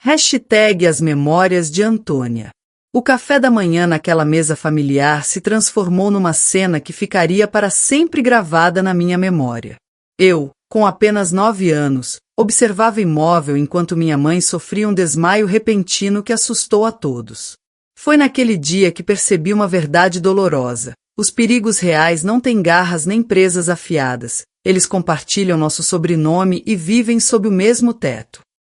As memórias de Antônia. O café da manhã naquela mesa familiar se transformou numa cena que ficaria para sempre gravada na minha memória. Eu, com apenas 9 anos, observava imóvel enquanto minha mãe sofria um desmaio repentino que assustou a todos. Foi naquele dia que percebi uma verdade dolorosa. Os perigos reais não têm garras nem presas afiadas. Eles compartilham nosso sobrenome e vivem sob o mesmo teto.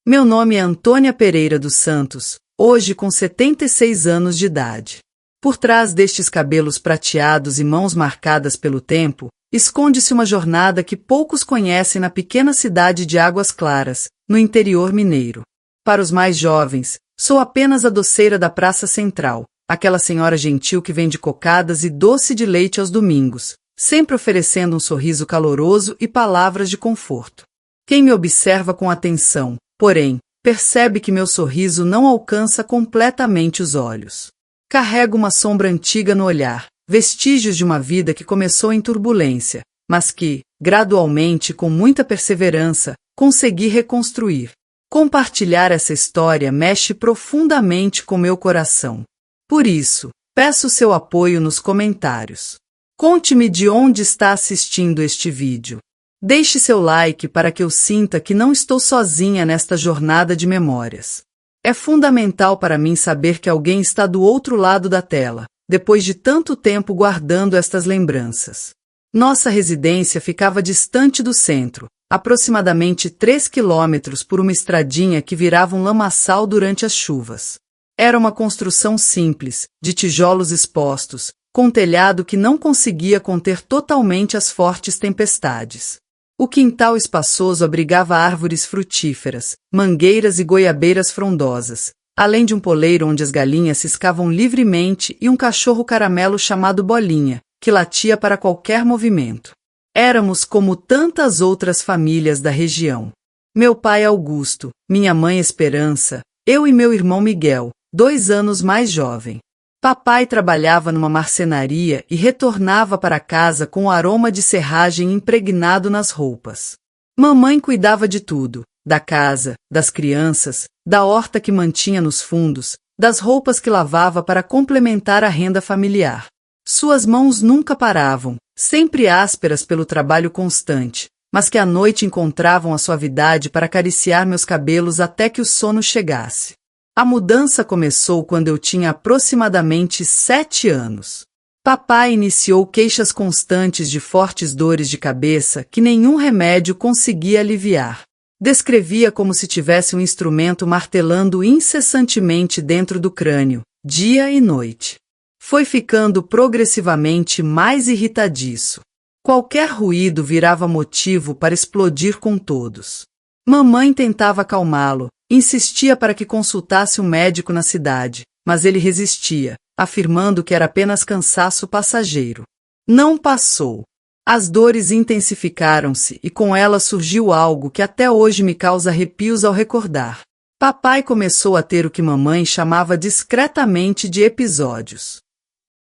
Meu nome é Antônia Pereira dos Santos, hoje com 76 anos de idade. Por trás destes cabelos prateados e mãos marcadas pelo tempo, esconde-se uma jornada que poucos conhecem na pequena cidade de Águas Claras, no interior mineiro. Para os mais jovens, sou apenas a doceira da Praça Central, aquela senhora gentil que vende cocadas e doce de leite aos domingos, sempre oferecendo um sorriso caloroso e palavras de conforto. Quem me observa com atenção, porém, percebe que meu sorriso não alcança completamente os olhos. Carrego uma sombra antiga no olhar, vestígios de uma vida que começou em turbulência, mas que, gradualmente, com muita perseverança, consegui reconstruir. Compartilhar essa história mexe profundamente com meu coração. Por isso, peço seu apoio nos comentários. Conte-me de onde está assistindo este vídeo. Deixe seu like para que eu sinta que não estou sozinha nesta jornada de memórias. É fundamental para mim saber que alguém está do outro lado da tela, depois de tanto tempo guardando estas lembranças. Nossa residência ficava distante do centro, aproximadamente 3 quilômetros por uma estradinha que virava um lamaçal durante as chuvas. Era uma construção simples, de tijolos expostos, com telhado que não conseguia conter totalmente as fortes tempestades. O quintal espaçoso abrigava árvores frutíferas, mangueiras e goiabeiras frondosas, além de um poleiro onde as galinhas ciscavam livremente e um cachorro caramelo chamado Bolinha, que latia para qualquer movimento. Éramos como tantas outras famílias da região. Meu pai Augusto, minha mãe Esperança, eu e meu irmão Miguel, 2 anos mais jovem. Papai trabalhava numa marcenaria e retornava para casa com o aroma de serragem impregnado nas roupas. Mamãe cuidava de tudo, da casa, das crianças, da horta que mantinha nos fundos, das roupas que lavava para complementar a renda familiar. Suas mãos nunca paravam, sempre ásperas pelo trabalho constante, mas que à noite encontravam a suavidade para acariciar meus cabelos até que o sono chegasse. A mudança começou quando eu tinha aproximadamente 7 anos. Papai iniciou queixas constantes de fortes dores de cabeça que nenhum remédio conseguia aliviar. Descrevia como se tivesse um instrumento martelando incessantemente dentro do crânio, dia e noite. Foi ficando progressivamente mais irritadiço. Qualquer ruído virava motivo para explodir com todos. Mamãe tentava acalmá-lo, insistia para que consultasse um médico na cidade, mas ele resistia, afirmando que era apenas cansaço passageiro. Não passou. As dores intensificaram-se e com elas surgiu algo que até hoje me causa arrepios ao recordar. Papai começou a ter o que mamãe chamava discretamente de episódios.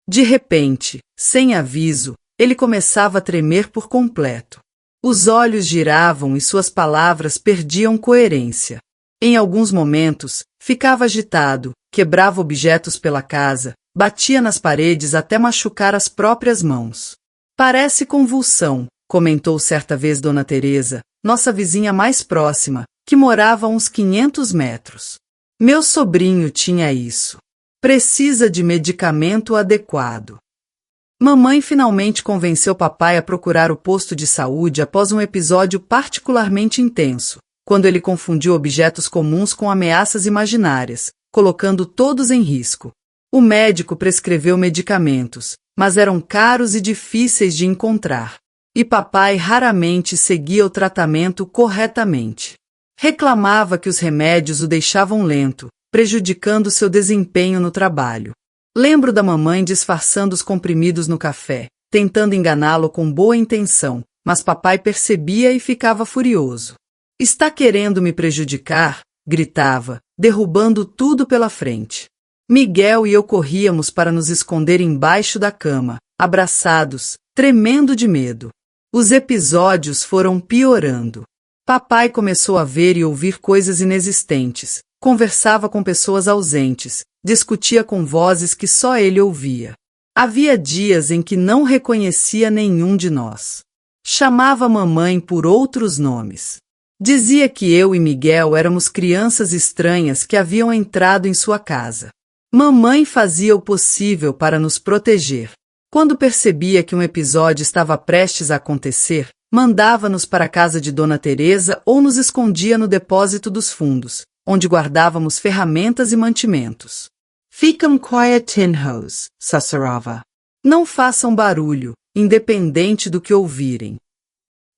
De repente, sem aviso, ele começava a tremer por completo. Os olhos giravam e suas palavras perdiam coerência. Em alguns momentos, ficava agitado, quebrava objetos pela casa, batia nas paredes até machucar as próprias mãos. Parece convulsão, comentou certa vez Dona Teresa, nossa vizinha mais próxima, que morava a uns 500 metros. Meu sobrinho tinha isso. Precisa de medicamento adequado. Mamãe finalmente convenceu papai a procurar o posto de saúde após um episódio particularmente intenso, quando ele confundiu objetos comuns com ameaças imaginárias, colocando todos em risco. O médico prescreveu medicamentos, mas eram caros e difíceis de encontrar. E papai raramente seguia o tratamento corretamente. Reclamava que os remédios o deixavam lento, prejudicando seu desempenho no trabalho. Lembro da mamãe disfarçando os comprimidos no café, tentando enganá-lo com boa intenção, mas papai percebia e ficava furioso. Está querendo me prejudicar? Gritava, derrubando tudo pela frente. Miguel e eu corríamos para nos esconder embaixo da cama, abraçados, tremendo de medo. Os episódios foram piorando. Papai começou a ver e ouvir coisas inexistentes, conversava com pessoas ausentes, discutia com vozes que só ele ouvia. Havia dias em que não reconhecia nenhum de nós. Chamava mamãe por outros nomes. Dizia que eu e Miguel éramos crianças estranhas que haviam entrado em sua casa. Mamãe fazia o possível para nos proteger. Quando percebia que um episódio estava prestes a acontecer, mandava-nos para a casa de Dona Teresa ou nos escondia no depósito dos fundos, onde guardávamos ferramentas e mantimentos. Ficam quiet in-house, sussurrava. Não façam barulho, independente do que ouvirem.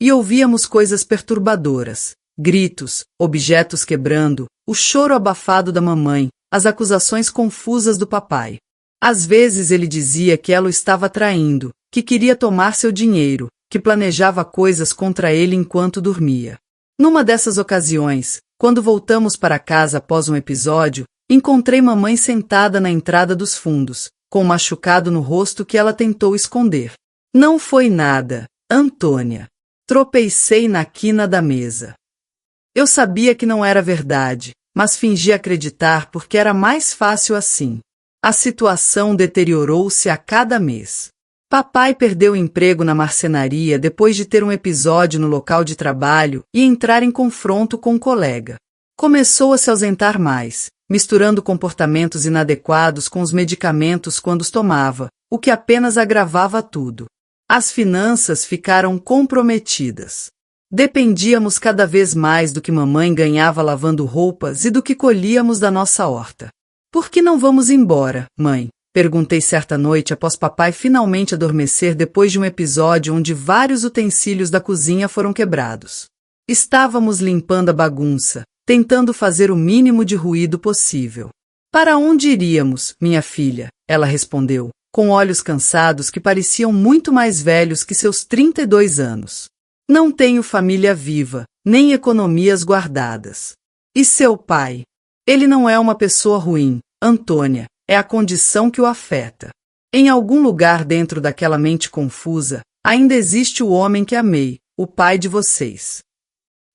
E ouvíamos coisas perturbadoras, gritos, objetos quebrando, o choro abafado da mamãe, as acusações confusas do papai. Às vezes ele dizia que ela o estava traindo, que queria tomar seu dinheiro, que planejava coisas contra ele enquanto dormia. Numa dessas ocasiões, quando voltamos para casa após um episódio, encontrei mamãe sentada na entrada dos fundos, com um machucado no rosto que ela tentou esconder. Não foi nada, Antônia. Tropecei na quina da mesa. Eu sabia que não era verdade, mas fingi acreditar porque era mais fácil assim. A situação deteriorou-se a cada mês. Papai perdeu o emprego na marcenaria depois de ter um episódio no local de trabalho e entrar em confronto com um colega. Começou a se ausentar mais, misturando comportamentos inadequados com os medicamentos quando os tomava, o que apenas agravava tudo. As finanças ficaram comprometidas. Dependíamos cada vez mais do que mamãe ganhava lavando roupas e do que colhíamos da nossa horta. Por que não vamos embora, mãe? Perguntei certa noite após papai finalmente adormecer depois de um episódio onde vários utensílios da cozinha foram quebrados. Estávamos limpando a bagunça, tentando fazer o mínimo de ruído possível. Para onde iríamos, minha filha? Ela respondeu, com olhos cansados que pareciam muito mais velhos que seus 32 anos. Não tenho família viva, nem economias guardadas. E seu pai? Ele não é uma pessoa ruim, Antônia, é a condição que o afeta. Em algum lugar dentro daquela mente confusa, ainda existe o homem que amei, o pai de vocês.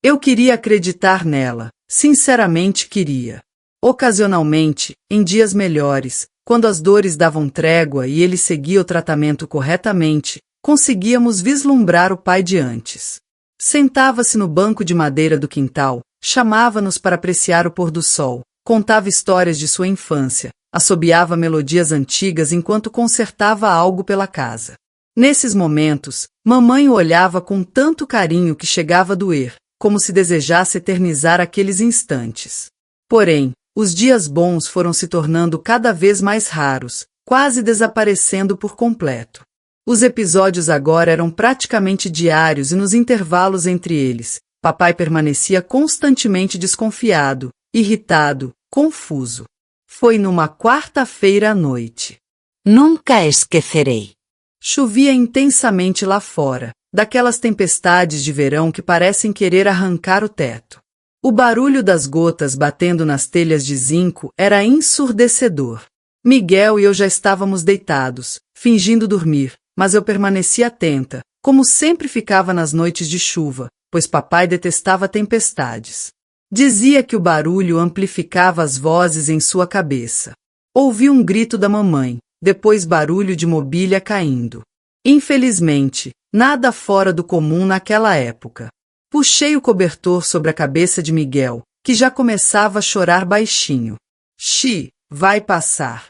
Eu queria acreditar nela, sinceramente queria. Ocasionalmente, em dias melhores, quando as dores davam trégua e ele seguia o tratamento corretamente, conseguíamos vislumbrar o pai de antes. Sentava-se no banco de madeira do quintal, chamava-nos para apreciar o pôr do sol, contava histórias de sua infância, assobiava melodias antigas enquanto consertava algo pela casa. Nesses momentos, mamãe o olhava com tanto carinho que chegava a doer, como se desejasse eternizar aqueles instantes. Porém, os dias bons foram se tornando cada vez mais raros, quase desaparecendo por completo. Os episódios agora eram praticamente diários e nos intervalos entre eles, papai permanecia constantemente desconfiado, irritado, confuso. Foi numa quarta-feira à noite. Nunca esquecerei. Chovia intensamente lá fora, daquelas tempestades de verão que parecem querer arrancar o teto. O barulho das gotas batendo nas telhas de zinco era ensurdecedor. Miguel e eu já estávamos deitados, fingindo dormir, mas eu permanecia atenta, como sempre ficava nas noites de chuva, pois papai detestava tempestades. Dizia que o barulho amplificava as vozes em sua cabeça. Ouvi um grito da mamãe, depois barulho de mobília caindo. Infelizmente, nada fora do comum naquela época. Puxei o cobertor sobre a cabeça de Miguel, que já começava a chorar baixinho. Xi, vai passar.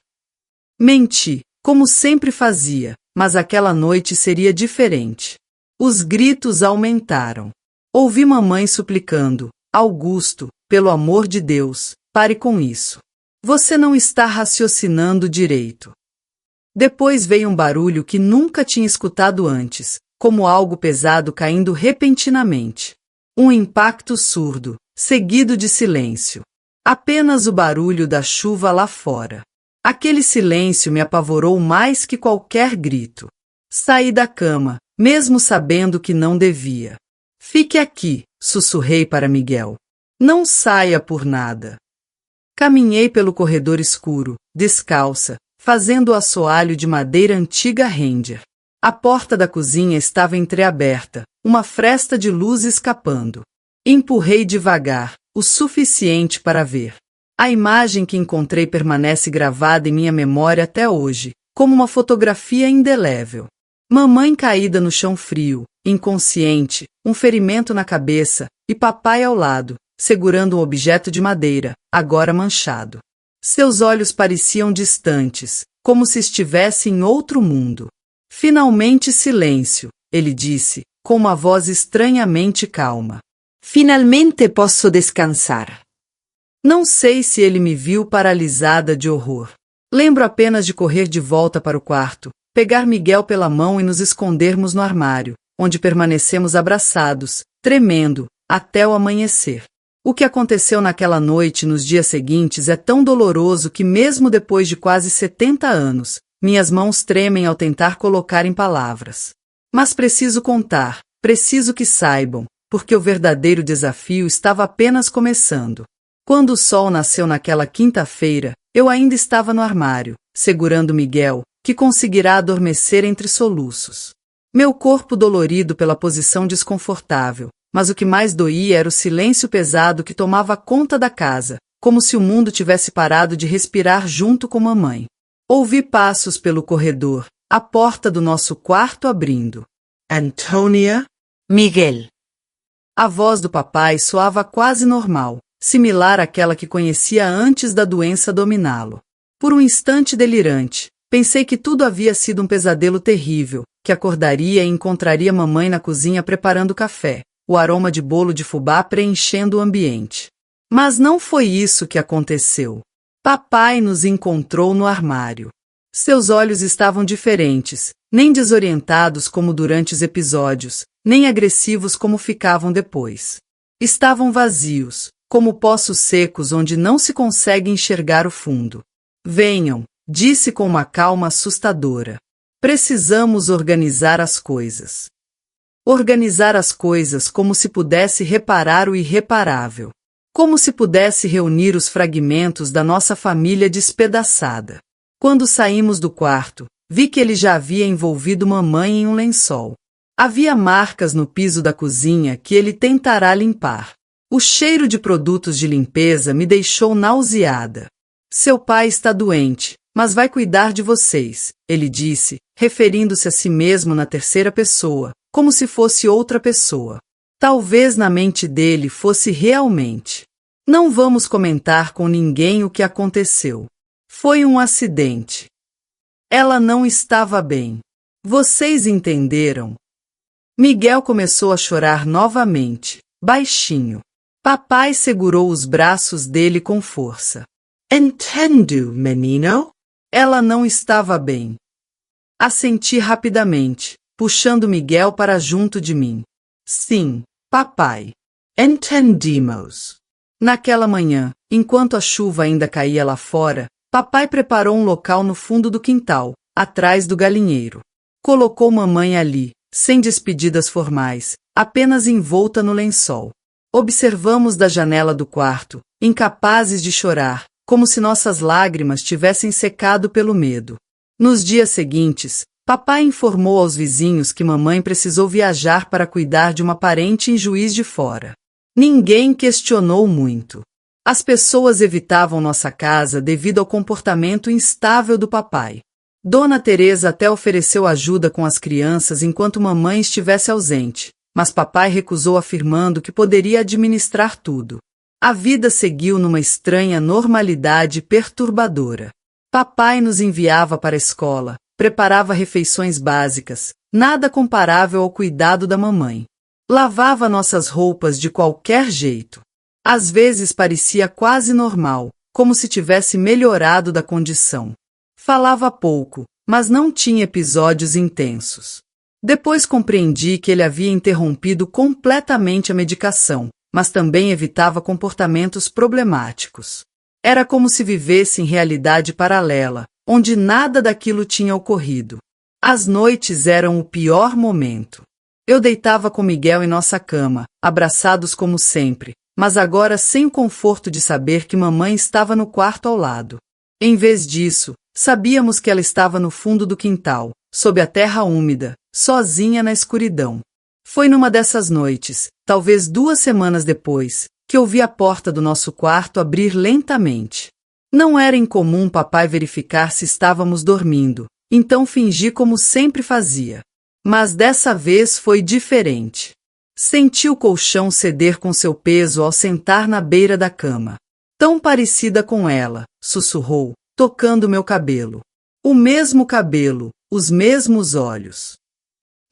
Menti, como sempre fazia, mas aquela noite seria diferente. Os gritos aumentaram. Ouvi mamãe suplicando, Augusto, pelo amor de Deus, pare com isso. Você não está raciocinando direito. Depois veio um barulho que nunca tinha escutado antes, como algo pesado caindo repentinamente. Um impacto surdo, seguido de silêncio. Apenas o barulho da chuva lá fora. Aquele silêncio me apavorou mais que qualquer grito. Saí da cama, mesmo sabendo que não devia. Fique aqui, sussurrei para Miguel. Não saia por nada. Caminhei pelo corredor escuro, descalça, fazendo o assoalho de madeira antiga Ranger. A porta da cozinha estava entreaberta, uma fresta de luz escapando. Empurrei devagar, o suficiente para ver. A imagem que encontrei permanece gravada em minha memória até hoje, como uma fotografia indelével. Mamãe caída no chão frio, inconsciente, um ferimento na cabeça, e papai ao lado, segurando um objeto de madeira, agora manchado. Seus olhos pareciam distantes, como se estivesse em outro mundo. Finalmente silêncio, ele disse, com uma voz estranhamente calma. Finalmente posso descansar. Não sei se ele me viu paralisada de horror. Lembro apenas de correr de volta para o quarto, pegar Miguel pela mão e nos escondermos no armário, onde permanecemos abraçados, tremendo, até o amanhecer. O que aconteceu naquela noite e nos dias seguintes é tão doloroso que mesmo depois de quase 70 anos, minhas mãos tremem ao tentar colocar em palavras. Mas preciso contar, preciso que saibam, porque o verdadeiro desafio estava apenas começando. Quando o sol nasceu naquela quinta-feira, eu ainda estava no armário, segurando Miguel, que conseguirá adormecer entre soluços. Meu corpo dolorido pela posição desconfortável, mas o que mais doía era o silêncio pesado que tomava conta da casa, como se o mundo tivesse parado de respirar junto com mamãe. Ouvi passos pelo corredor, a porta do nosso quarto abrindo. Antonia? Miguel. A voz do papai soava quase normal, similar àquela que conhecia antes da doença dominá-lo. Por um instante delirante, pensei que tudo havia sido um pesadelo terrível, que acordaria e encontraria mamãe na cozinha preparando café, o aroma de bolo de fubá preenchendo o ambiente. Mas não foi isso que aconteceu. Papai nos encontrou no armário. Seus olhos estavam diferentes, nem desorientados como durante os episódios, nem agressivos como ficavam depois. Estavam vazios, como poços secos onde não se consegue enxergar o fundo. Venham, disse com uma calma assustadora. Precisamos organizar as coisas. Organizar as coisas como se pudesse reparar o irreparável. Como se pudesse reunir os fragmentos da nossa família despedaçada. Quando saímos do quarto, vi que ele já havia envolvido mamãe em um lençol. Havia marcas no piso da cozinha que ele tentará limpar. O cheiro de produtos de limpeza me deixou nauseada. Seu pai está doente, mas vai cuidar de vocês, ele disse, referindo-se a si mesmo na terceira pessoa, como se fosse outra pessoa. Talvez na mente dele fosse realmente. Não vamos comentar com ninguém o que aconteceu. Foi um acidente. Ela não estava bem. Vocês entenderam? Miguel começou a chorar novamente, baixinho. Papai segurou os braços dele com força. Entendo, menino? Ela não estava bem. Assenti rapidamente, puxando Miguel para junto de mim. Sim, papai. Entendimos. Naquela manhã, enquanto a chuva ainda caía lá fora, papai preparou um local no fundo do quintal, atrás do galinheiro. Colocou mamãe ali, sem despedidas formais, apenas envolta no lençol. Observamos da janela do quarto, incapazes de chorar, como se nossas lágrimas tivessem secado pelo medo. Nos dias seguintes, papai informou aos vizinhos que mamãe precisou viajar para cuidar de uma parente em Juiz de Fora. Ninguém questionou muito. As pessoas evitavam nossa casa devido ao comportamento instável do papai. Dona Teresa até ofereceu ajuda com as crianças enquanto mamãe estivesse ausente, mas papai recusou afirmando que poderia administrar tudo. A vida seguiu numa estranha normalidade perturbadora. Papai nos enviava para a escola, preparava refeições básicas, nada comparável ao cuidado da mamãe. Lavava nossas roupas de qualquer jeito. Às vezes parecia quase normal, como se tivesse melhorado da condição. Falava pouco, mas não tinha episódios intensos. Depois compreendi que ele havia interrompido completamente a medicação, mas também evitava comportamentos problemáticos. Era como se vivesse em realidade paralela, onde nada daquilo tinha ocorrido. As noites eram o pior momento. Eu deitava com Miguel em nossa cama, abraçados como sempre, mas agora sem o conforto de saber que mamãe estava no quarto ao lado. Em vez disso, sabíamos que ela estava no fundo do quintal, sob a terra úmida, sozinha na escuridão. Foi numa dessas noites, talvez 2 semanas depois, que ouvi a porta do nosso quarto abrir lentamente. Não era incomum papai verificar se estávamos dormindo, então fingi como sempre fazia. Mas dessa vez foi diferente. Senti o colchão ceder com seu peso ao sentar na beira da cama. Tão parecida com ela, sussurrou, tocando meu cabelo. O mesmo cabelo, os mesmos olhos.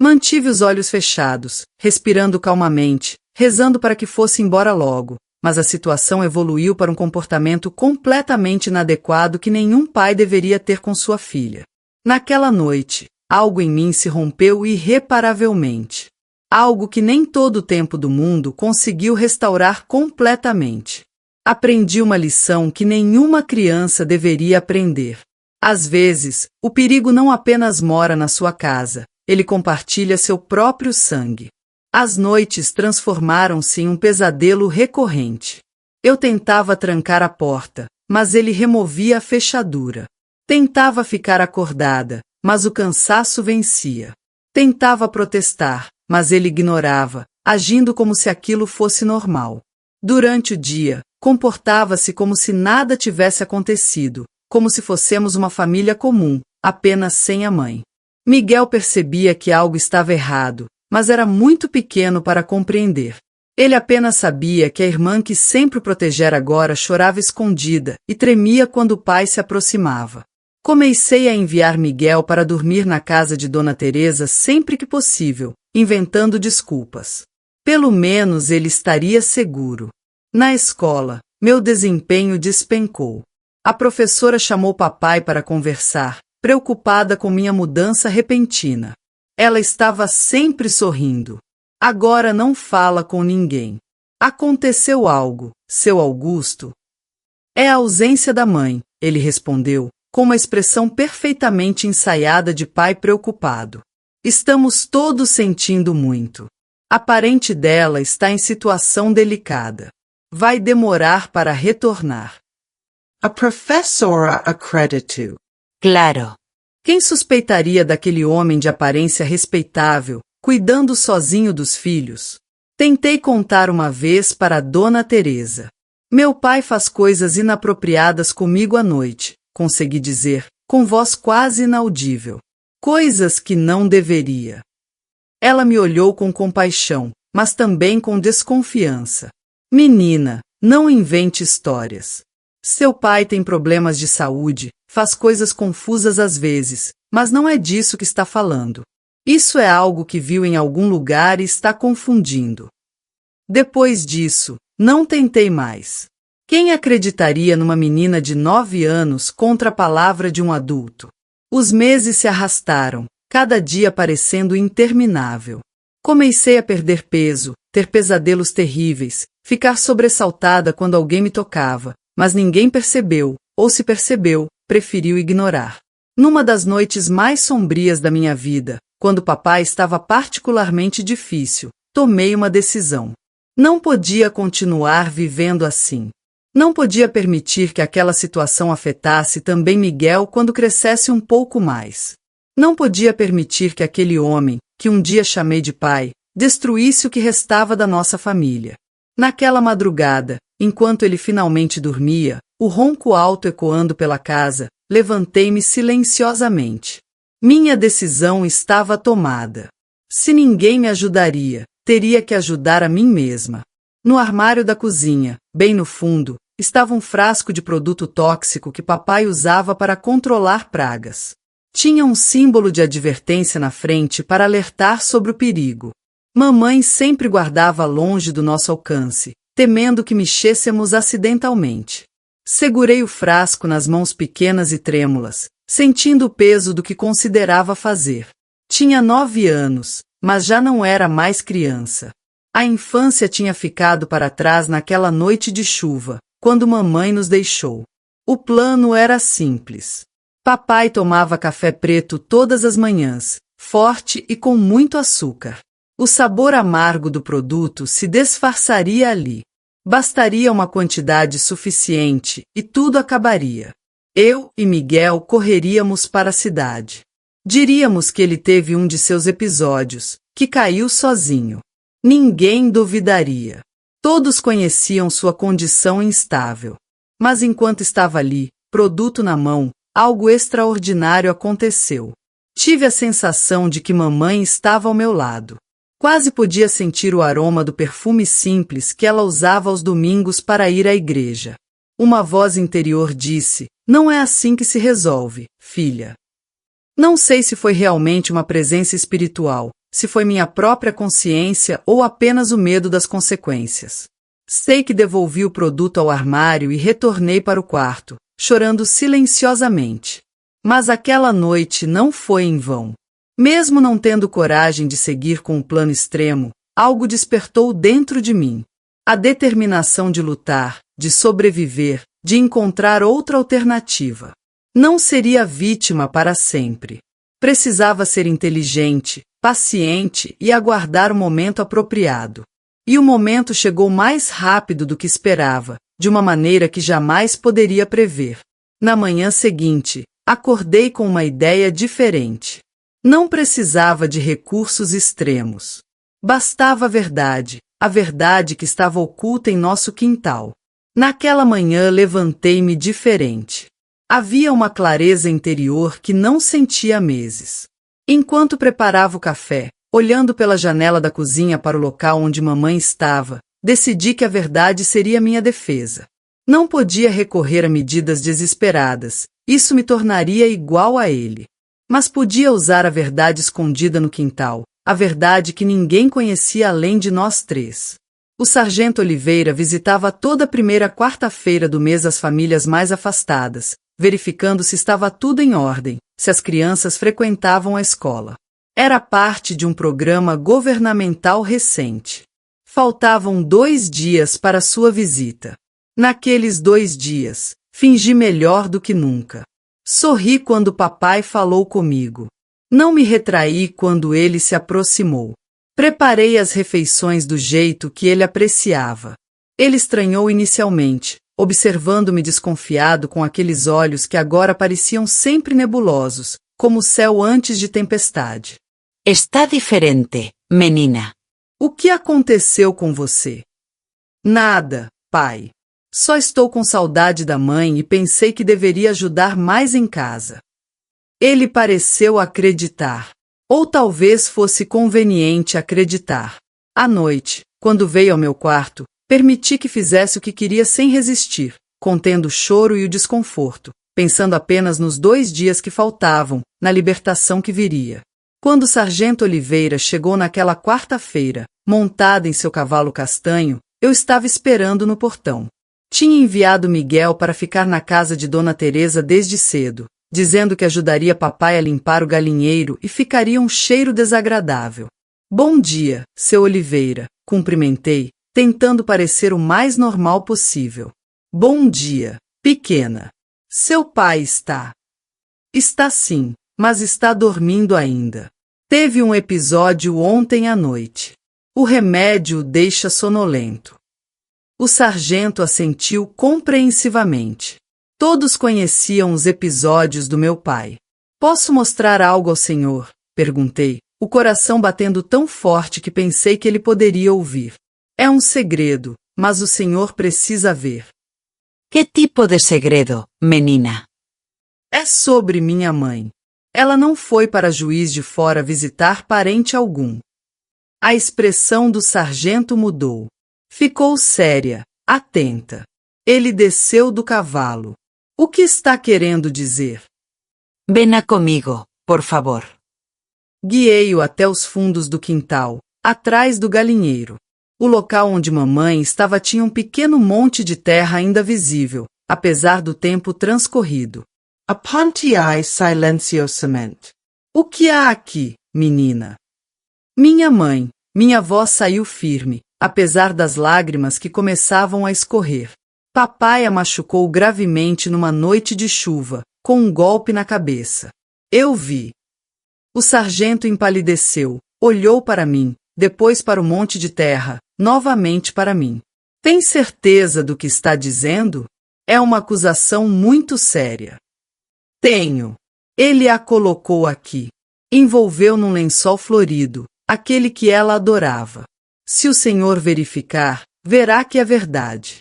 Mantive os olhos fechados, respirando calmamente, rezando para que fosse embora logo, mas a situação evoluiu para um comportamento completamente inadequado que nenhum pai deveria ter com sua filha. Naquela noite, algo em mim se rompeu irreparavelmente. Algo que nem todo o tempo do mundo conseguiu restaurar completamente. Aprendi uma lição que nenhuma criança deveria aprender. Às vezes, o perigo não apenas mora na sua casa, ele compartilha seu próprio sangue. As noites transformaram-se em um pesadelo recorrente. Eu tentava trancar a porta, mas ele removia a fechadura. Tentava ficar acordada, mas o cansaço vencia. Tentava protestar, mas ele ignorava, agindo como se aquilo fosse normal. Durante o dia, comportava-se como se nada tivesse acontecido, como se fossemos uma família comum, apenas sem a mãe. Miguel percebia que algo estava errado, mas era muito pequeno para compreender. Ele apenas sabia que a irmã que sempre o protegera agora chorava escondida e tremia quando o pai se aproximava. Comecei a enviar Miguel para dormir na casa de Dona Teresa sempre que possível, inventando desculpas. Pelo menos ele estaria seguro. Na escola, meu desempenho despencou. A professora chamou papai para conversar, preocupada com minha mudança repentina. Ela estava sempre sorrindo. Agora não fala com ninguém. Aconteceu algo, seu Augusto? É a ausência da mãe, ele respondeu, com uma expressão perfeitamente ensaiada de pai preocupado. Estamos todos sentindo muito. A parente dela está em situação delicada. Vai demorar para retornar. A professora acreditou. Claro. Quem suspeitaria daquele homem de aparência respeitável, cuidando sozinho dos filhos? Tentei contar uma vez para Dona Teresa. Meu pai faz coisas inapropriadas comigo à noite, consegui dizer, com voz quase inaudível. Coisas que não deveria. Ela me olhou com compaixão, mas também com desconfiança. Menina, não invente histórias. Seu pai tem problemas de saúde, faz coisas confusas às vezes, mas não é disso que está falando. Isso é algo que viu em algum lugar e está confundindo. Depois disso, não tentei mais. Quem acreditaria numa menina de 9 anos contra a palavra de um adulto? Os meses se arrastaram, cada dia parecendo interminável. Comecei a perder peso, ter pesadelos terríveis, ficar sobressaltada quando alguém me tocava, mas ninguém percebeu, ou se percebeu, preferiu ignorar. Numa das noites mais sombrias da minha vida, quando papai estava particularmente difícil, tomei uma decisão. Não podia continuar vivendo assim. Não podia permitir que aquela situação afetasse também Miguel quando crescesse um pouco mais. Não podia permitir que aquele homem, que um dia chamei de pai, destruísse o que restava da nossa família. Naquela madrugada, enquanto ele finalmente dormia, o ronco alto ecoando pela casa, levantei-me silenciosamente. Minha decisão estava tomada. Se ninguém me ajudaria, teria que ajudar a mim mesma. No armário da cozinha, bem no fundo, estava um frasco de produto tóxico que papai usava para controlar pragas. Tinha um símbolo de advertência na frente para alertar sobre o perigo. Mamãe sempre guardava longe do nosso alcance, temendo que mexêssemos acidentalmente. Segurei o frasco nas mãos pequenas e trêmulas, sentindo o peso do que considerava fazer. Tinha 9 anos, mas já não era mais criança. A infância tinha ficado para trás naquela noite de chuva, quando mamãe nos deixou. O plano era simples. Papai tomava café preto todas as manhãs, forte e com muito açúcar. O sabor amargo do produto se disfarçaria ali. Bastaria uma quantidade suficiente e tudo acabaria. Eu e Miguel correríamos para a cidade. Diríamos que ele teve um de seus episódios, que caiu sozinho. Ninguém duvidaria. Todos conheciam sua condição instável. Mas enquanto estava ali, produto na mão, algo extraordinário aconteceu. Tive a sensação de que mamãe estava ao meu lado. Quase podia sentir o aroma do perfume simples que ela usava aos domingos para ir à igreja. Uma voz interior disse: "Não é assim que se resolve, filha." Não sei se foi realmente uma presença espiritual, se foi minha própria consciência ou apenas o medo das consequências. Sei que devolvi o produto ao armário e retornei para o quarto, chorando silenciosamente. Mas aquela noite não foi em vão. Mesmo não tendo coragem de seguir com o plano extremo, algo despertou dentro de mim. A determinação de lutar, de sobreviver, de encontrar outra alternativa. Não seria vítima para sempre. Precisava ser inteligente, paciente e aguardar o momento apropriado. E o momento chegou mais rápido do que esperava, de uma maneira que jamais poderia prever. Na manhã seguinte, acordei com uma ideia diferente. Não precisava de recursos extremos. Bastava a verdade que estava oculta em nosso quintal. Naquela manhã levantei-me diferente. Havia uma clareza interior que não sentia há meses. Enquanto preparava o café, olhando pela janela da cozinha para o local onde mamãe estava, decidi que a verdade seria minha defesa. Não podia recorrer a medidas desesperadas, isso me tornaria igual a ele. Mas podia usar a verdade escondida no quintal, a verdade que ninguém conhecia além de nós três. O sargento Oliveira visitava toda a primeira quarta-feira do mês as famílias mais afastadas, verificando se estava tudo em ordem, se as crianças frequentavam a escola. Era parte de um programa governamental recente. Faltavam 2 dias para sua visita. Naqueles 2 dias, fingi melhor do que nunca. Sorri quando papai falou comigo. Não me retraí quando ele se aproximou. Preparei as refeições do jeito que ele apreciava. Ele estranhou inicialmente, observando-me desconfiado com aqueles olhos que agora pareciam sempre nebulosos, como o céu antes de tempestade. Está diferente, menina. O que aconteceu com você? Nada, pai. Só estou com saudade da mãe e pensei que deveria ajudar mais em casa. Ele pareceu acreditar. Ou talvez fosse conveniente acreditar. À noite, quando veio ao meu quarto, permiti que fizesse o que queria sem resistir, contendo o choro e o desconforto, pensando apenas nos 2 dias que faltavam, na libertação que viria. Quando o sargento Oliveira chegou naquela quarta-feira, montada em seu cavalo castanho, eu estava esperando no portão. Tinha enviado Miguel para ficar na casa de Dona Teresa desde cedo, dizendo que ajudaria papai a limpar o galinheiro e ficaria um cheiro desagradável. Bom dia, seu Oliveira, cumprimentei, tentando parecer o mais normal possível. Bom dia, pequena. Seu pai está? Está sim, mas está dormindo ainda. Teve um episódio ontem à noite. O remédio o deixa sonolento. O sargento assentiu compreensivamente. Todos conheciam os episódios do meu pai. Posso mostrar algo ao senhor? Perguntei, o coração batendo tão forte que pensei que ele poderia ouvir. É um segredo, mas o senhor precisa ver. Que tipo de segredo, menina? É sobre minha mãe. Ela não foi para Juiz de Fora visitar parente algum. A expressão do sargento mudou. Ficou séria, atenta. Ele desceu do cavalo. O que está querendo dizer? Venha comigo, por favor. Guiei-o até os fundos do quintal, atrás do galinheiro. O local onde mamãe estava tinha um pequeno monte de terra ainda visível, apesar do tempo transcorrido. Apontiai silenciosamente. O que há aqui, menina? Minha mãe, minha avó saiu firme, apesar das lágrimas que começavam a escorrer. Papai a machucou gravemente numa noite de chuva, com um golpe na cabeça. Eu vi. O sargento empalideceu, olhou para mim, depois para o monte de terra, novamente para mim. Tem certeza do que está dizendo? É uma acusação muito séria. Tenho. Ele a colocou aqui. Envolveu num lençol florido, aquele que ela adorava. Se o senhor verificar, verá que é verdade.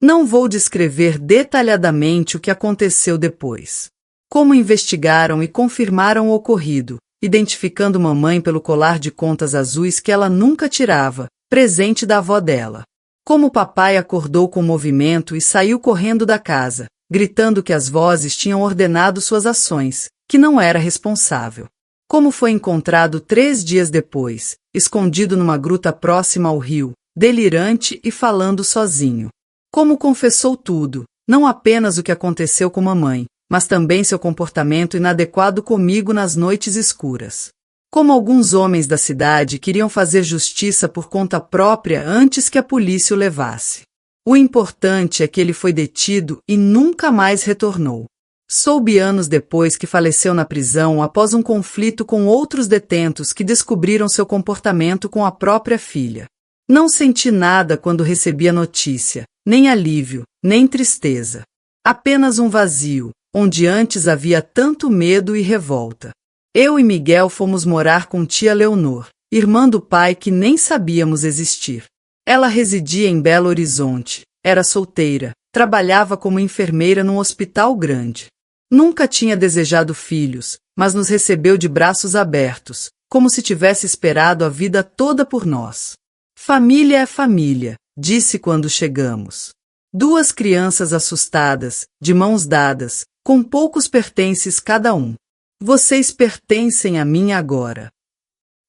Não vou descrever detalhadamente o que aconteceu depois. Como investigaram e confirmaram o ocorrido, identificando mamãe pelo colar de contas azuis que ela nunca tirava, presente da avó dela. Como papai acordou com o movimento e saiu correndo da casa, gritando que as vozes tinham ordenado suas ações, que não era responsável. Como foi encontrado 3 dias depois, escondido numa gruta próxima ao rio, delirante e falando sozinho. Como confessou tudo, não apenas o que aconteceu com mamãe, mas também seu comportamento inadequado comigo nas noites escuras. Como alguns homens da cidade queriam fazer justiça por conta própria antes que a polícia o levasse. O importante é que ele foi detido e nunca mais retornou. Soube anos depois que faleceu na prisão após um conflito com outros detentos que descobriram seu comportamento com a própria filha. Não senti nada quando recebi a notícia, nem alívio, nem tristeza. Apenas um vazio, onde antes havia tanto medo e revolta. Eu e Miguel fomos morar com tia Leonor, irmã do pai que nem sabíamos existir. Ela residia em Belo Horizonte, era solteira, trabalhava como enfermeira num hospital grande. Nunca tinha desejado filhos, mas nos recebeu de braços abertos, como se tivesse esperado a vida toda por nós. Família é família, disse quando chegamos. 2 crianças assustadas, de mãos dadas, com poucos pertences cada um. Vocês pertencem a mim agora.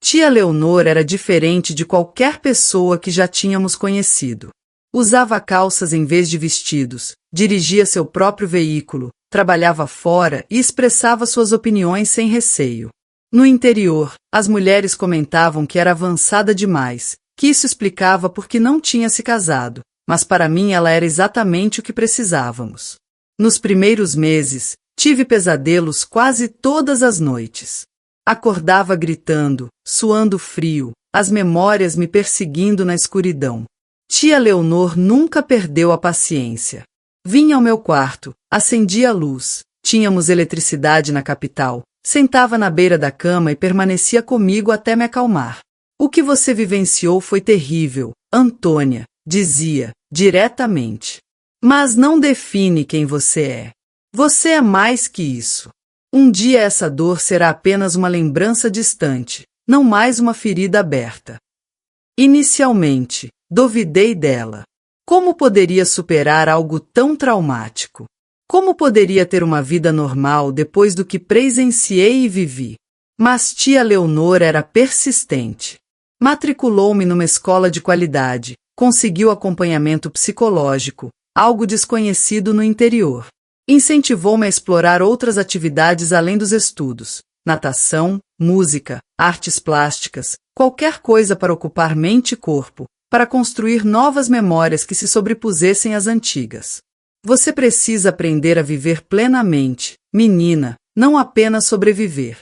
Tia Leonor era diferente de qualquer pessoa que já tínhamos conhecido. Usava calças em vez de vestidos, dirigia seu próprio veículo, trabalhava fora e expressava suas opiniões sem receio. No interior, as mulheres comentavam que era avançada demais, que isso explicava porque não tinha se casado, mas para mim ela era exatamente o que precisávamos. Nos primeiros meses, tive pesadelos quase todas as noites. Acordava gritando, suando frio, as memórias me perseguindo na escuridão. Tia Leonor nunca perdeu a paciência. Vinha ao meu quarto, acendia a luz, tínhamos eletricidade na capital, sentava na beira da cama e permanecia comigo até me acalmar. O que você vivenciou foi terrível, Antônia, dizia, diretamente. Mas não define quem você é. Você é mais que isso. Um dia essa dor será apenas uma lembrança distante, não mais uma ferida aberta. Inicialmente, duvidei dela. Como poderia superar algo tão traumático? Como poderia ter uma vida normal depois do que presenciei e vivi? Mas tia Leonor era persistente. Matriculou-me numa escola de qualidade, conseguiu acompanhamento psicológico, algo desconhecido no interior. Incentivou-me a explorar outras atividades além dos estudos, natação, música, artes plásticas, qualquer coisa para ocupar mente e corpo, para construir novas memórias que se sobrepusessem às antigas. Você precisa aprender a viver plenamente, menina, não apenas sobreviver.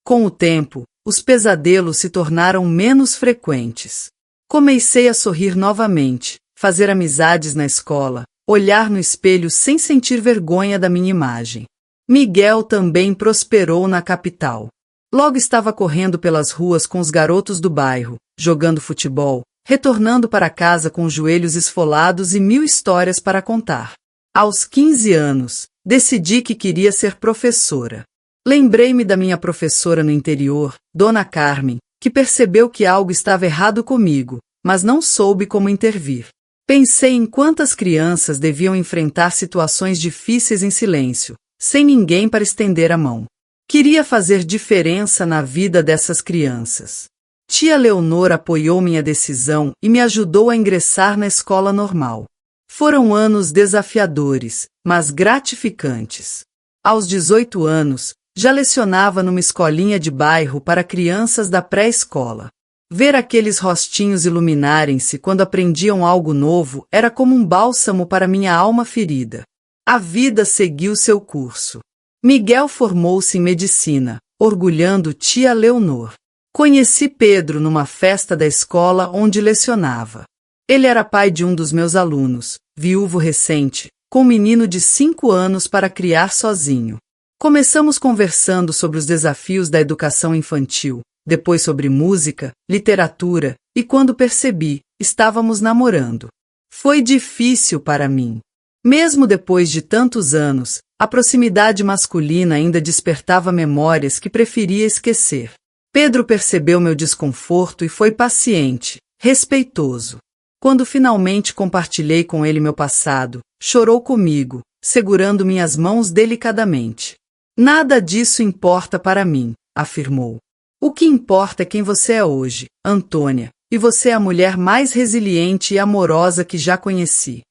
Com o tempo, os pesadelos se tornaram menos frequentes. Comecei a sorrir novamente, fazer amizades na escola, olhar no espelho sem sentir vergonha da minha imagem. Miguel também prosperou na capital. Logo estava correndo pelas ruas com os garotos do bairro, jogando futebol, retornando para casa com os joelhos esfolados e 1000 histórias para contar. Aos 15 anos, decidi que queria ser professora. Lembrei-me da minha professora no interior, Dona Carmen, que percebeu que algo estava errado comigo, mas não soube como intervir. Pensei em quantas crianças deviam enfrentar situações difíceis em silêncio, sem ninguém para estender a mão. Queria fazer diferença na vida dessas crianças. Tia Leonor apoiou minha decisão e me ajudou a ingressar na escola normal. Foram anos desafiadores, mas gratificantes. Aos 18 anos, já lecionava numa escolinha de bairro para crianças da pré-escola. Ver aqueles rostinhos iluminarem-se quando aprendiam algo novo era como um bálsamo para minha alma ferida. A vida seguiu seu curso. Miguel formou-se em medicina, orgulhando tia Leonor. Conheci Pedro numa festa da escola onde lecionava. Ele era pai de um dos meus alunos, viúvo recente, com um menino de 5 anos para criar sozinho. Começamos conversando sobre os desafios da educação infantil, depois sobre música, literatura, e quando percebi, estávamos namorando. Foi difícil para mim. Mesmo depois de tantos anos, a proximidade masculina ainda despertava memórias que preferia esquecer. Pedro percebeu meu desconforto e foi paciente, respeitoso. Quando finalmente compartilhei com ele meu passado, chorou comigo, segurando minhas mãos delicadamente. Nada disso importa para mim, afirmou. O que importa é quem você é hoje, Antônia, e você é a mulher mais resiliente e amorosa que já conheci.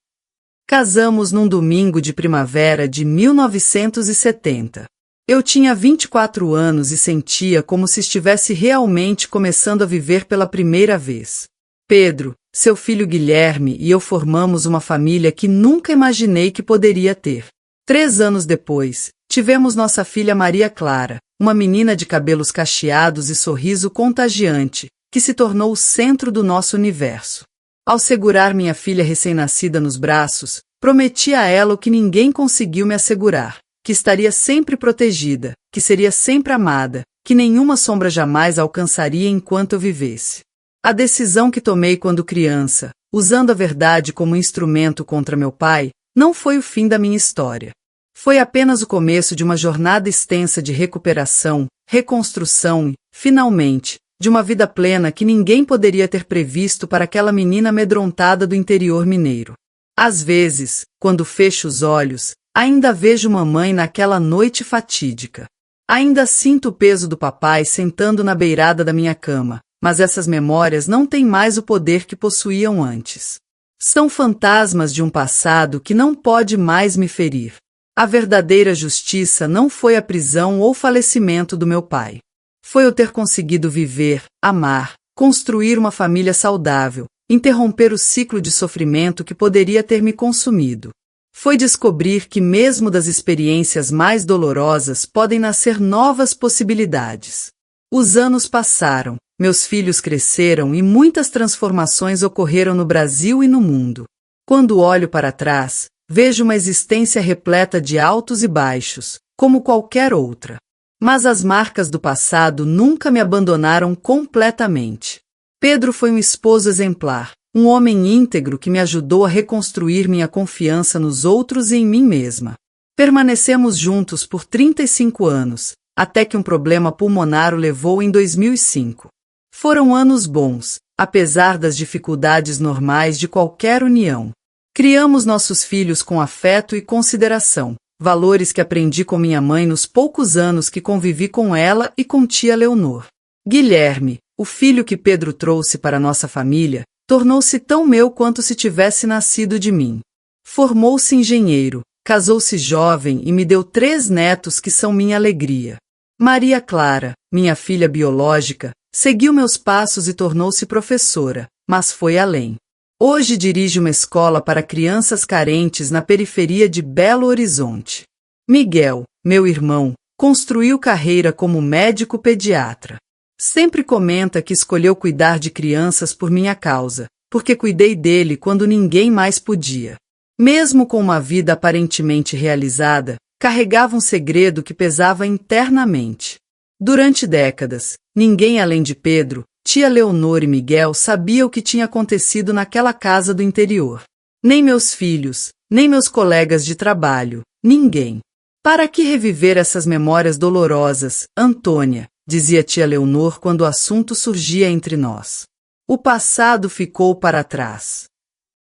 Casamos num domingo de primavera de 1970. Eu tinha 24 anos e sentia como se estivesse realmente começando a viver pela primeira vez. Pedro, seu filho Guilherme e eu formamos uma família que nunca imaginei que poderia ter. 3 anos depois, tivemos nossa filha Maria Clara, uma menina de cabelos cacheados e sorriso contagiante, que se tornou o centro do nosso universo. Ao segurar minha filha recém-nascida nos braços, prometi a ela o que ninguém conseguiu me assegurar, que estaria sempre protegida, que seria sempre amada, que nenhuma sombra jamais alcançaria enquanto eu vivesse. A decisão que tomei quando criança, usando a verdade como instrumento contra meu pai, não foi o fim da minha história. Foi apenas o começo de uma jornada extensa de recuperação, reconstrução e, finalmente, de uma vida plena que ninguém poderia ter previsto para aquela menina amedrontada do interior mineiro. Às vezes, quando fecho os olhos, ainda vejo mamãe naquela noite fatídica. Ainda sinto o peso do papai sentando na beirada da minha cama, mas essas memórias não têm mais o poder que possuíam antes. São fantasmas de um passado que não pode mais me ferir. A verdadeira justiça não foi a prisão ou falecimento do meu pai. Foi eu ter conseguido viver, amar, construir uma família saudável, interromper o ciclo de sofrimento que poderia ter me consumido. Foi descobrir que mesmo das experiências mais dolorosas podem nascer novas possibilidades. Os anos passaram, meus filhos cresceram e muitas transformações ocorreram no Brasil e no mundo. Quando olho para trás, vejo uma existência repleta de altos e baixos, como qualquer outra. Mas as marcas do passado nunca me abandonaram completamente. Pedro foi um esposo exemplar, um homem íntegro que me ajudou a reconstruir minha confiança nos outros e em mim mesma. Permanecemos juntos por 35 anos, até que um problema pulmonar o levou em 2005. Foram anos bons, apesar das dificuldades normais de qualquer união. Criamos nossos filhos com afeto e consideração, valores que aprendi com minha mãe nos poucos anos que convivi com ela e com tia Leonor. Guilherme, o filho que Pedro trouxe para nossa família, tornou-se tão meu quanto se tivesse nascido de mim. Formou-se engenheiro, casou-se jovem e me deu 3 netos que são minha alegria. Maria Clara, minha filha biológica, seguiu meus passos e tornou-se professora, mas foi além. Hoje dirige uma escola para crianças carentes na periferia de Belo Horizonte. Miguel, meu irmão, construiu carreira como médico pediatra. Sempre comenta que escolheu cuidar de crianças por minha causa, porque cuidei dele quando ninguém mais podia. Mesmo com uma vida aparentemente realizada, carregava um segredo que pesava internamente. Durante décadas, ninguém além de Pedro, tia Leonor e Miguel sabia o que tinha acontecido naquela casa do interior. Nem meus filhos, nem meus colegas de trabalho, ninguém. Para que reviver essas memórias dolorosas, Antônia? Dizia tia Leonor quando o assunto surgia entre nós. O passado ficou para trás.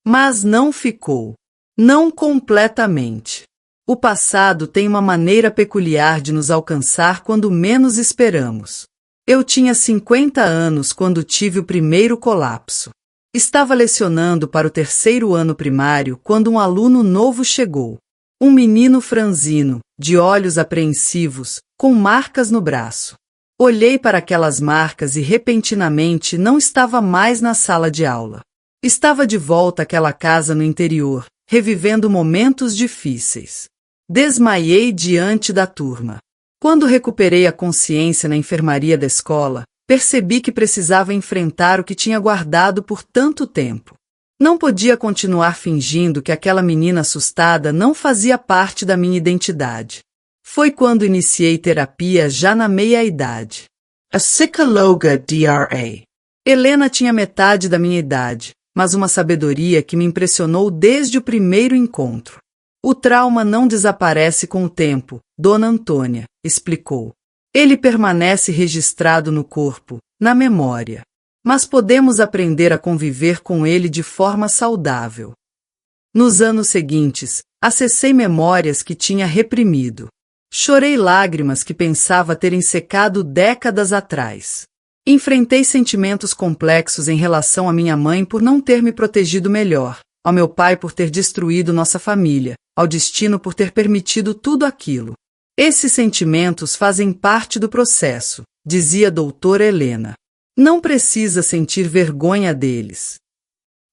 Mas não ficou. Não completamente. O passado tem uma maneira peculiar de nos alcançar quando menos esperamos. Eu tinha 50 anos quando tive o primeiro colapso. Estava lecionando para o 3º ano primário quando um aluno novo chegou. Um menino franzino, de olhos apreensivos, com marcas no braço. Olhei para aquelas marcas e repentinamente não estava mais na sala de aula. Estava de volta àquela casa no interior, revivendo momentos difíceis. Desmaiei diante da turma. Quando recuperei a consciência na enfermaria da escola, percebi que precisava enfrentar o que tinha guardado por tanto tempo. Não podia continuar fingindo que aquela menina assustada não fazia parte da minha identidade. Foi quando iniciei terapia já na meia-idade. A psicóloga DRA. Helena tinha metade da minha idade, mas uma sabedoria que me impressionou desde o primeiro encontro. O trauma não desaparece com o tempo, Dona Antônia, explicou. Ele permanece registrado no corpo, na memória. Mas podemos aprender a conviver com ele de forma saudável. Nos anos seguintes, acessei memórias que tinha reprimido. Chorei lágrimas que pensava terem secado décadas atrás. Enfrentei sentimentos complexos em relação à minha mãe por não ter me protegido melhor, ao meu pai por ter destruído nossa família, ao destino por ter permitido tudo aquilo. Esses sentimentos fazem parte do processo, dizia a doutora Helena. Não precisa sentir vergonha deles.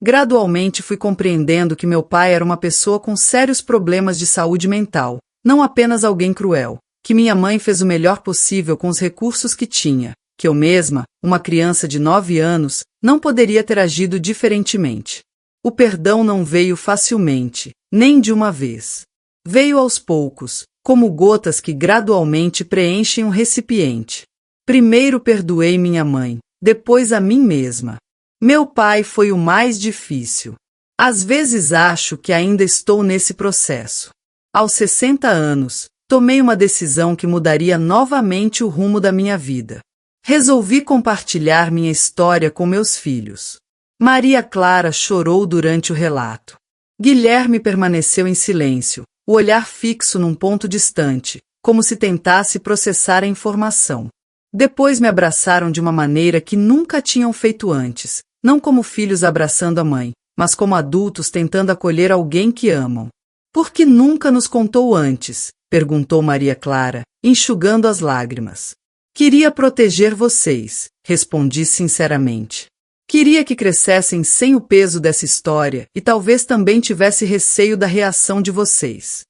Gradualmente fui compreendendo que meu pai era uma pessoa com sérios problemas de saúde mental, não apenas alguém cruel, que minha mãe fez o melhor possível com os recursos que tinha, que eu mesma, uma criança de 9 anos, não poderia ter agido diferentemente. O perdão não veio facilmente, nem de uma vez. Veio aos poucos, como gotas que gradualmente preenchem um recipiente. Primeiro perdoei minha mãe, depois a mim mesma. Meu pai foi o mais difícil. Às vezes acho que ainda estou nesse processo. Aos 60 anos, tomei uma decisão que mudaria novamente o rumo da minha vida. Resolvi compartilhar minha história com meus filhos. Maria Clara chorou durante o relato. Guilherme permaneceu em silêncio, o olhar fixo num ponto distante, como se tentasse processar a informação. Depois me abraçaram de uma maneira que nunca tinham feito antes, não como filhos abraçando a mãe, mas como adultos tentando acolher alguém que amam. Por que nunca nos contou antes? Perguntou Maria Clara, enxugando as lágrimas. Queria proteger vocês, respondi sinceramente. Queria que crescessem sem o peso dessa história e talvez também tivesse receio da reação de vocês.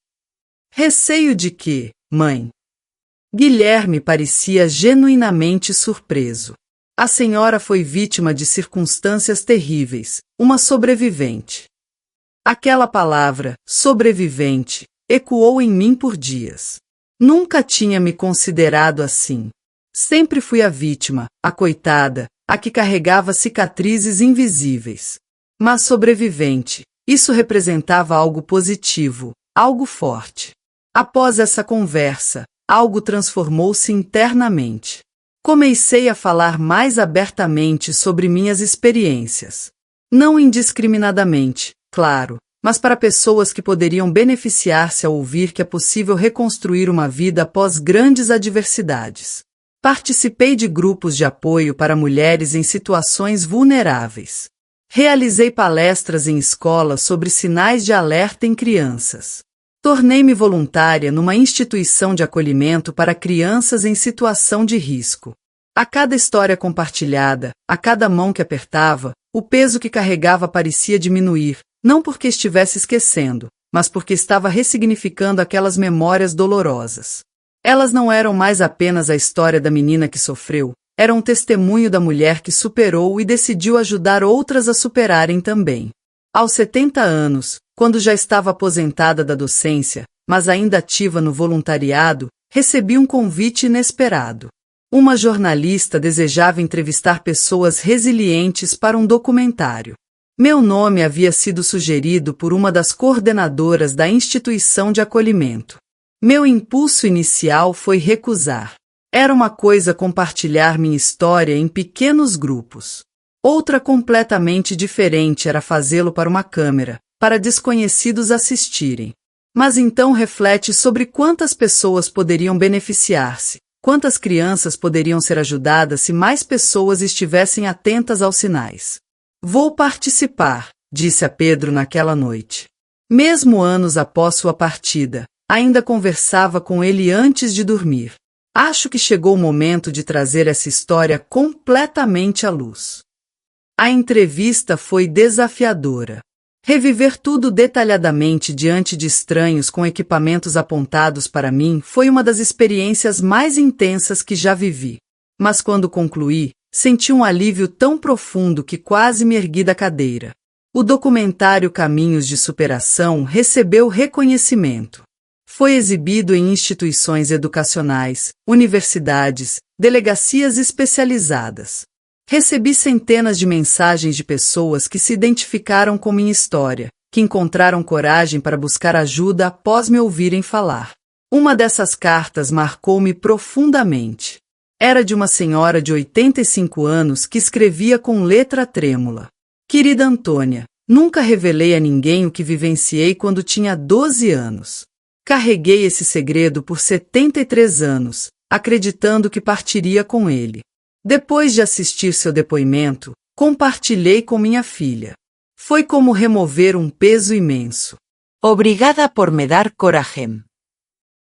Receio de quê, mãe? Guilherme parecia genuinamente surpreso. A senhora foi vítima de circunstâncias terríveis, uma sobrevivente. Aquela palavra, sobrevivente, ecoou em mim por dias. Nunca tinha me considerado assim. Sempre fui a vítima, a coitada, a que carregava cicatrizes invisíveis. Mas sobrevivente, isso representava algo positivo, algo forte. Após essa conversa, algo transformou-se internamente. Comecei a falar mais abertamente sobre minhas experiências. Não indiscriminadamente, claro, mas para pessoas que poderiam beneficiar-se ao ouvir que é possível reconstruir uma vida após grandes adversidades. Participei de grupos de apoio para mulheres em situações vulneráveis. Realizei palestras em escolas sobre sinais de alerta em crianças. Tornei-me voluntária numa instituição de acolhimento para crianças em situação de risco. A cada história compartilhada, a cada mão que apertava, o peso que carregava parecia diminuir, não porque estivesse esquecendo, mas porque estava ressignificando aquelas memórias dolorosas. Elas não eram mais apenas a história da menina que sofreu, eram um testemunho da mulher que superou e decidiu ajudar outras a superarem também. Aos 70 anos, quando já estava aposentada da docência, mas ainda ativa no voluntariado, recebi um convite inesperado. Uma jornalista desejava entrevistar pessoas resilientes para um documentário. Meu nome havia sido sugerido por uma das coordenadoras da instituição de acolhimento. Meu impulso inicial foi recusar. Era uma coisa compartilhar minha história em pequenos grupos. Outra completamente diferente era fazê-lo para uma câmera, para desconhecidos assistirem. Mas então reflete sobre quantas pessoas poderiam beneficiar-se, quantas crianças poderiam ser ajudadas se mais pessoas estivessem atentas aos sinais. Vou participar, disse a Pedro naquela noite. Mesmo anos após sua partida, ainda conversava com ele antes de dormir. Acho que chegou o momento de trazer essa história completamente à luz. A entrevista foi desafiadora. Reviver tudo detalhadamente diante de estranhos com equipamentos apontados para mim foi uma das experiências mais intensas que já vivi. Mas quando concluí, senti um alívio tão profundo que quase me ergui da cadeira. O documentário Caminhos de Superação recebeu reconhecimento. Foi exibido em instituições educacionais, universidades, delegacias especializadas. Recebi centenas de mensagens de pessoas que se identificaram com minha história, que encontraram coragem para buscar ajuda após me ouvirem falar. Uma dessas cartas marcou-me profundamente. Era de uma senhora de 85 anos que escrevia com letra trêmula. Querida Antônia, nunca revelei a ninguém o que vivenciei quando tinha 12 anos. Carreguei esse segredo por 73 anos, acreditando que partiria com ele. Depois de assistir seu depoimento, compartilhei com minha filha. Foi como remover um peso imenso. Obrigada por me dar coragem.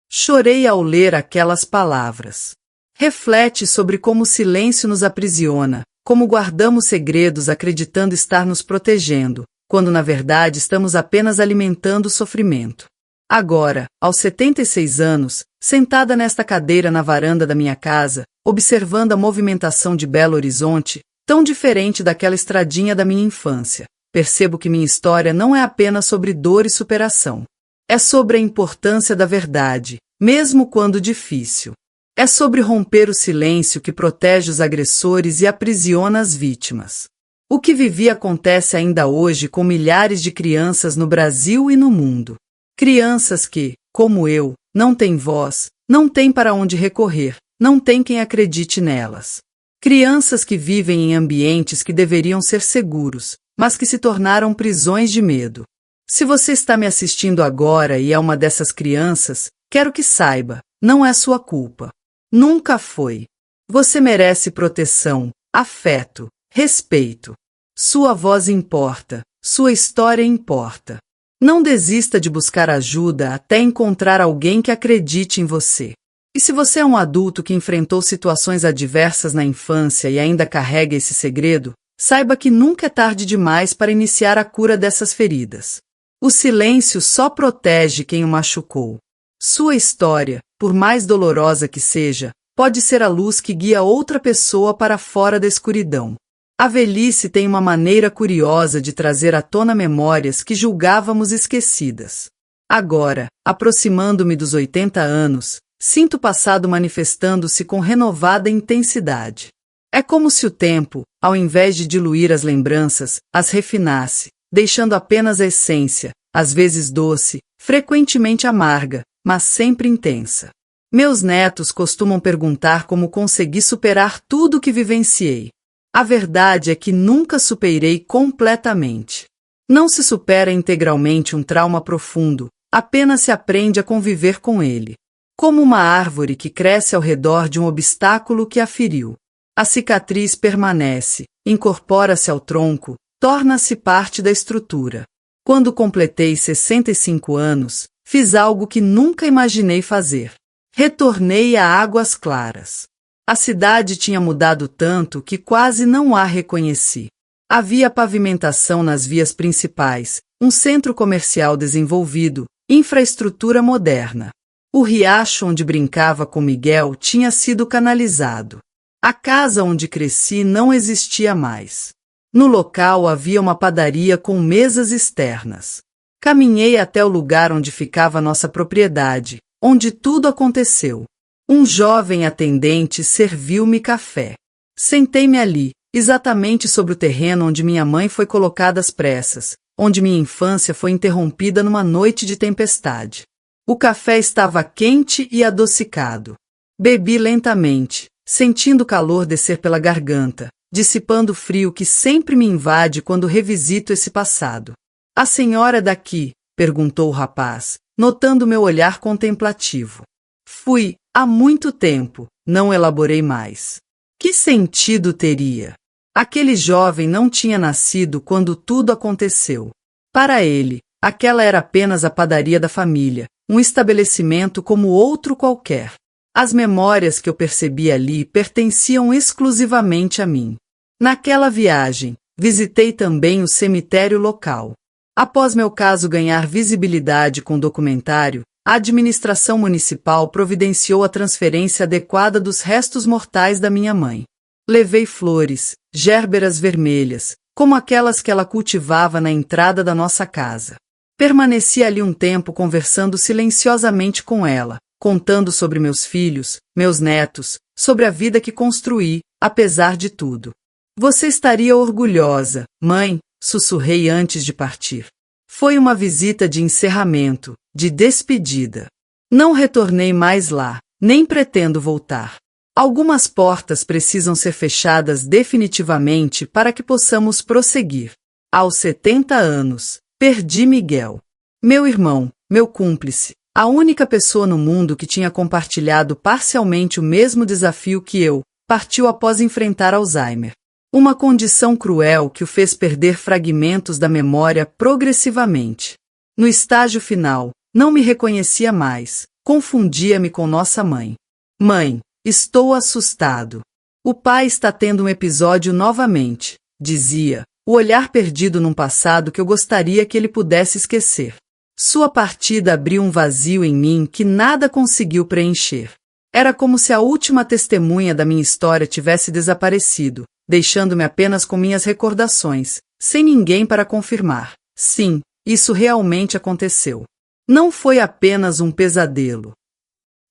Chorei ao ler aquelas palavras. Reflete sobre como o silêncio nos aprisiona, como guardamos segredos acreditando estar nos protegendo, quando na verdade estamos apenas alimentando o sofrimento. Agora, aos 76 anos, sentada nesta cadeira na varanda da minha casa, observando a movimentação de Belo Horizonte, tão diferente daquela estradinha da minha infância, percebo que minha história não é apenas sobre dor e superação. É sobre a importância da verdade, mesmo quando difícil. É sobre romper o silêncio que protege os agressores e aprisiona as vítimas. O que vivi acontece ainda hoje com milhares de crianças no Brasil e no mundo. Crianças que, como eu, não têm voz, não têm para onde recorrer, não têm quem acredite nelas. Crianças que vivem em ambientes que deveriam ser seguros, mas que se tornaram prisões de medo. Se você está me assistindo agora e é uma dessas crianças, quero que saiba, não é sua culpa. Nunca foi. Você merece proteção, afeto, respeito. Sua voz importa, sua história importa. Não desista de buscar ajuda até encontrar alguém que acredite em você. E se você é um adulto que enfrentou situações adversas na infância e ainda carrega esse segredo, saiba que nunca é tarde demais para iniciar a cura dessas feridas. O silêncio só protege quem o machucou. Sua história, por mais dolorosa que seja, pode ser a luz que guia outra pessoa para fora da escuridão. A velhice tem uma maneira curiosa de trazer à tona memórias que julgávamos esquecidas. Agora, aproximando-me dos 80 anos, sinto o passado manifestando-se com renovada intensidade. É como se o tempo, ao invés de diluir as lembranças, as refinasse, deixando apenas a essência, às vezes doce, frequentemente amarga, mas sempre intensa. Meus netos costumam perguntar como consegui superar tudo o que vivenciei. A verdade é que nunca superei completamente. Não se supera integralmente um trauma profundo, apenas se aprende a conviver com ele. Como uma árvore que cresce ao redor de um obstáculo que a feriu. A cicatriz permanece, incorpora-se ao tronco, torna-se parte da estrutura. Quando completei 65 anos, fiz algo que nunca imaginei fazer. Retornei a Águas Claras. A cidade tinha mudado tanto que quase não a reconheci. Havia pavimentação nas vias principais, um centro comercial desenvolvido, infraestrutura moderna. O riacho onde brincava com Miguel tinha sido canalizado. A casa onde cresci não existia mais. No local havia uma padaria com mesas externas. Caminhei até o lugar onde ficava nossa propriedade, onde tudo aconteceu. Um jovem atendente serviu-me café. Sentei-me ali, exatamente sobre o terreno onde minha mãe foi colocada às pressas, onde minha infância foi interrompida numa noite de tempestade. O café estava quente e adocicado. Bebi lentamente, sentindo o calor descer pela garganta, dissipando o frio que sempre me invade quando revisito esse passado. A senhora daqui? Perguntou o rapaz, notando meu olhar contemplativo. Fui, há muito tempo, não elaborei mais. Que sentido teria? Aquele jovem não tinha nascido quando tudo aconteceu. Para ele, aquela era apenas a padaria da família, um estabelecimento como outro qualquer. As memórias que eu percebi ali pertenciam exclusivamente a mim. Naquela viagem, visitei também o cemitério local. Após meu caso ganhar visibilidade com o documentário, a administração municipal providenciou a transferência adequada dos restos mortais da minha mãe. Levei flores, gérberas vermelhas, como aquelas que ela cultivava na entrada da nossa casa. Permaneci ali um tempo conversando silenciosamente com ela, contando sobre meus filhos, meus netos, sobre a vida que construí, apesar de tudo. Você estaria orgulhosa, mãe, sussurrei antes de partir. Foi uma visita de encerramento, de despedida. Não retornei mais lá, nem pretendo voltar. Algumas portas precisam ser fechadas definitivamente para que possamos prosseguir. Aos 70 anos, perdi Miguel. Meu irmão, meu cúmplice, a única pessoa no mundo que tinha compartilhado parcialmente o mesmo desafio que eu, partiu após enfrentar Alzheimer. Uma condição cruel que o fez perder fragmentos da memória progressivamente. No estágio final, não me reconhecia mais, confundia-me com nossa mãe. Mãe, estou assustado. O pai está tendo um episódio novamente, dizia, o olhar perdido num passado que eu gostaria que ele pudesse esquecer. Sua partida abriu um vazio em mim que nada conseguiu preencher. Era como se a última testemunha da minha história tivesse desaparecido, deixando-me apenas com minhas recordações, sem ninguém para confirmar. Sim, isso realmente aconteceu. Não foi apenas um pesadelo.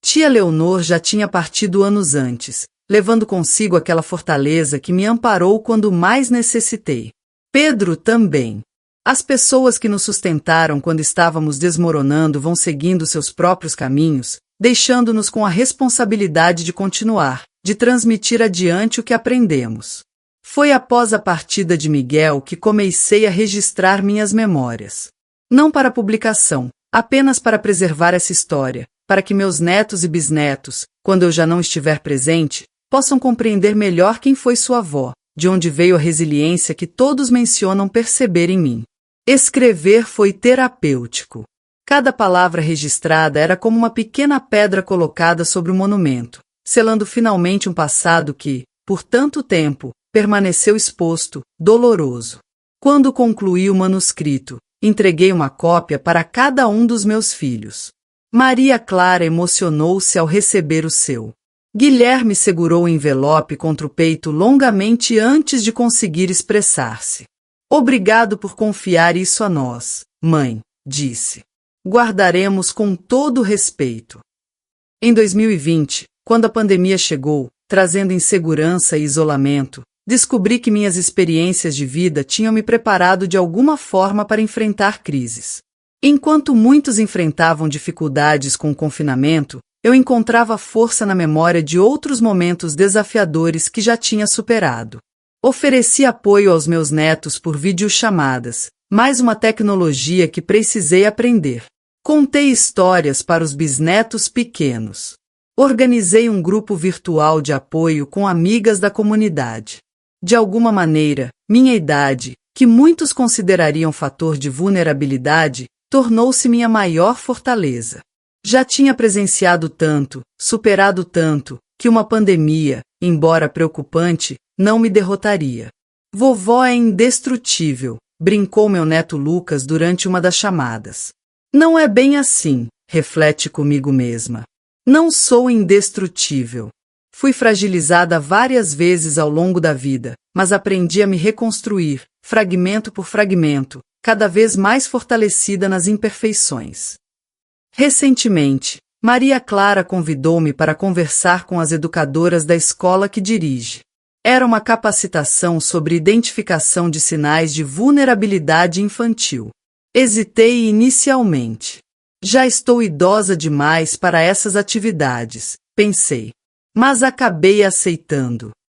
Tia Leonor já tinha partido anos antes, levando consigo aquela fortaleza que me amparou quando mais necessitei. Pedro também. As pessoas que nos sustentaram quando estávamos desmoronando vão seguindo seus próprios caminhos, deixando-nos com a responsabilidade de continuar, de transmitir adiante o que aprendemos. Foi após a partida de Miguel que comecei a registrar minhas memórias. Não para publicação, apenas para preservar essa história, para que meus netos e bisnetos, quando eu já não estiver presente, possam compreender melhor quem foi sua avó, de onde veio a resiliência que todos mencionam perceber em mim. Escrever foi terapêutico. Cada palavra registrada era como uma pequena pedra colocada sobre o monumento, selando finalmente um passado que, por tanto tempo, permaneceu exposto, doloroso. Quando concluí o manuscrito, entreguei uma cópia para cada um dos meus filhos. Maria Clara emocionou-se ao receber o seu. Guilherme segurou o envelope contra o peito longamente antes de conseguir expressar-se. Obrigado por confiar isso a nós, mãe, disse. Guardaremos com todo respeito. Em 2020, quando a pandemia chegou, trazendo insegurança e isolamento, descobri que minhas experiências de vida tinham me preparado de alguma forma para enfrentar crises. Enquanto muitos enfrentavam dificuldades com o confinamento, eu encontrava força na memória de outros momentos desafiadores que já tinha superado. Ofereci apoio aos meus netos por videochamadas, mais uma tecnologia que precisei aprender. Contei histórias para os bisnetos pequenos. Organizei um grupo virtual de apoio com amigas da comunidade. De alguma maneira, minha idade, que muitos considerariam fator de vulnerabilidade, tornou-se minha maior fortaleza. Já tinha presenciado tanto, superado tanto, que uma pandemia, embora preocupante, não me derrotaria. Vovó é indestrutível, brincou meu neto Lucas durante uma das chamadas. Não é bem assim, reflete comigo mesma. Não sou indestrutível. Fui fragilizada várias vezes ao longo da vida, mas aprendi a me reconstruir, fragmento por fragmento, cada vez mais fortalecida nas imperfeições. Recentemente, Maria Clara convidou-me para conversar com as educadoras da escola que dirige. Era uma capacitação sobre identificação de sinais de vulnerabilidade infantil. Hesitei inicialmente. Já estou idosa demais para essas atividades, pensei. Mas acabei aceitando.